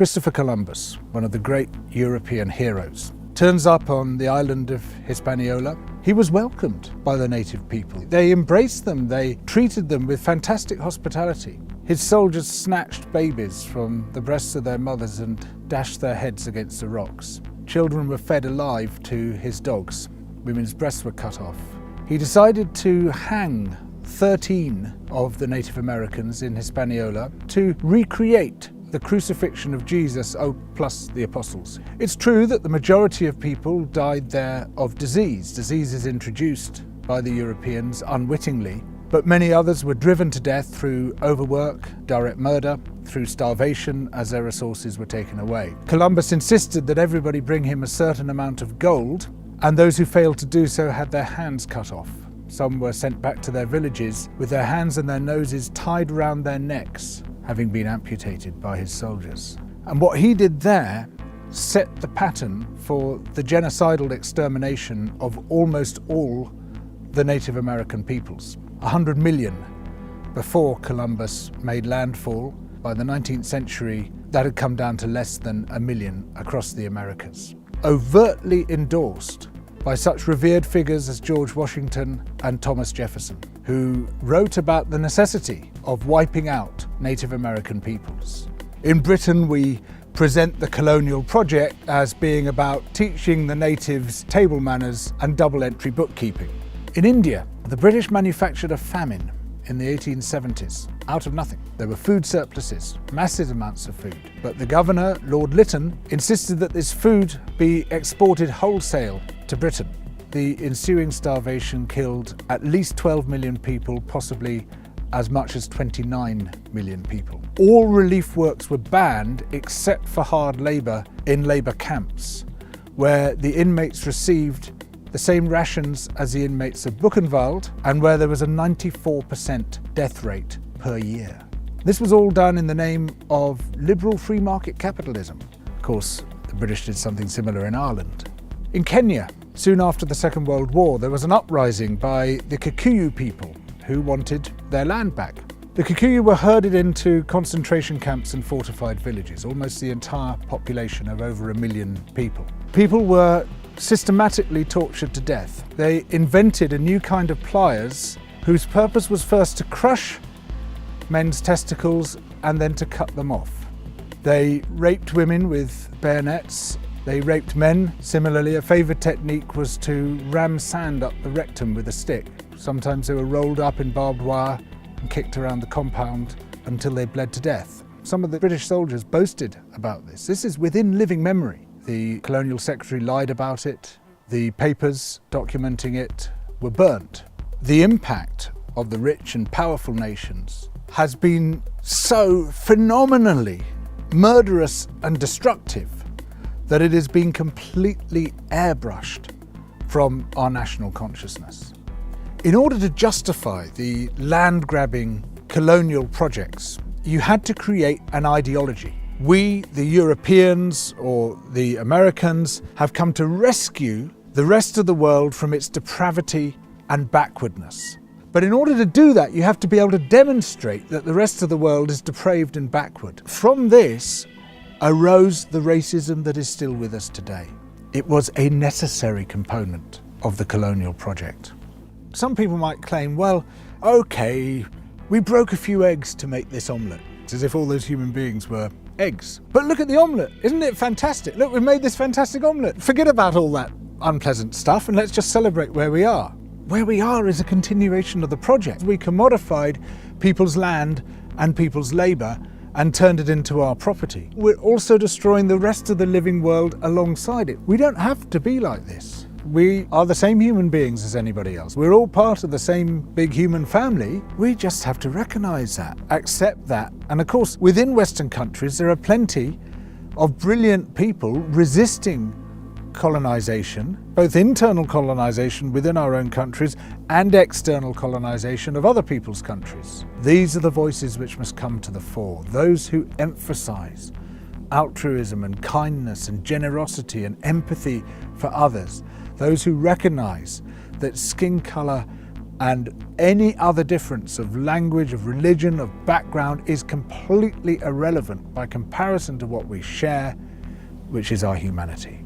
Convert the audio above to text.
Christopher Columbus, one of the great European heroes, turns up on the island of Hispaniola. He was welcomed by the native people. They embraced them, they treated them with fantastic hospitality. His soldiers snatched babies from the breasts of their mothers and dashed their heads against the rocks. Children were fed alive to his dogs. Women's breasts were cut off. He decided to hang 13 of the Native Americans in Hispaniola to recreate the crucifixion of Jesus, plus the apostles. It's true that the majority of people died there of disease. Disease is introduced by the Europeans unwittingly, but many others were driven to death through overwork, direct murder, through starvation as their resources were taken away. Columbus insisted that everybody bring him a certain amount of gold, and those who failed to do so had their hands cut off. Some were sent back to their villages with their hands and their noses tied around their necks, having been amputated by his soldiers. And what he did there set the pattern for the genocidal extermination of almost all the Native American peoples. 100 million before Columbus made landfall. By the 19th century, that had come down to less than 1 million across the Americas. Overtly endorsed by such revered figures as George Washington and Thomas Jefferson, who wrote about the necessity of wiping out Native American peoples. In Britain, we present the colonial project as being about teaching the natives table manners and double-entry bookkeeping. In India, the British manufactured a famine in the 1870s, out of nothing. There were food surpluses, massive amounts of food, but the governor, Lord Lytton, insisted that this food be exported wholesale to Britain. The ensuing starvation killed at least 12 million people, possibly as much as 29 million people. All relief works were banned except for hard labour in labour camps, where the inmates received the same rations as the inmates of Buchenwald, and where there was a 94% death rate per year. This was all done in the name of liberal free market capitalism. Of course, the British did something similar in Ireland. In Kenya, soon after the Second World War, there was an uprising by the Kikuyu people who wanted their land back. The Kikuyu were herded into concentration camps and fortified villages, almost the entire population of over 1 million people. People were systematically tortured to death. They invented a new kind of pliers whose purpose was first to crush men's testicles and then to cut them off. They raped women with bayonets. They raped men. Similarly, a favoured technique was to ram sand up the rectum with a stick. Sometimes they were rolled up in barbed wire and kicked around the compound until they bled to death. Some of the British soldiers boasted about this. This is within living memory. The colonial secretary lied about it. The papers documenting it were burnt. The impact of the rich and powerful nations has been so phenomenally murderous and destructive that it has been completely airbrushed from our national consciousness. In order to justify the land-grabbing colonial projects, you had to create an ideology. We, the Europeans or the Americans, have come to rescue the rest of the world from its depravity and backwardness. But in order to do that, you have to be able to demonstrate that the rest of the world is depraved and backward. From this arose the racism that is still with us today. It was a necessary component of the colonial project. Some people might claim, well, okay, we broke a few eggs to make this omelette, as if all those human beings were eggs. But look at the omelette, isn't it fantastic? Look, we've made this fantastic omelette. Forget about all that unpleasant stuff and let's just celebrate where we are. Where we are is a continuation of the project. We commodified people's land and people's labour and turned it into our property. We're also destroying the rest of the living world alongside it. We don't have to be like this. We are the same human beings as anybody else. We're all part of the same big human family. We just have to recognise that, accept that. And of course, within Western countries, there are plenty of brilliant people resisting colonisation, both internal colonisation within our own countries and external colonisation of other people's countries. These are the voices which must come to the fore, those who emphasise altruism and kindness and generosity and empathy for others, those who recognise that skin colour And any other difference of language, of religion, of background is completely irrelevant by comparison to what we share, which is our humanity.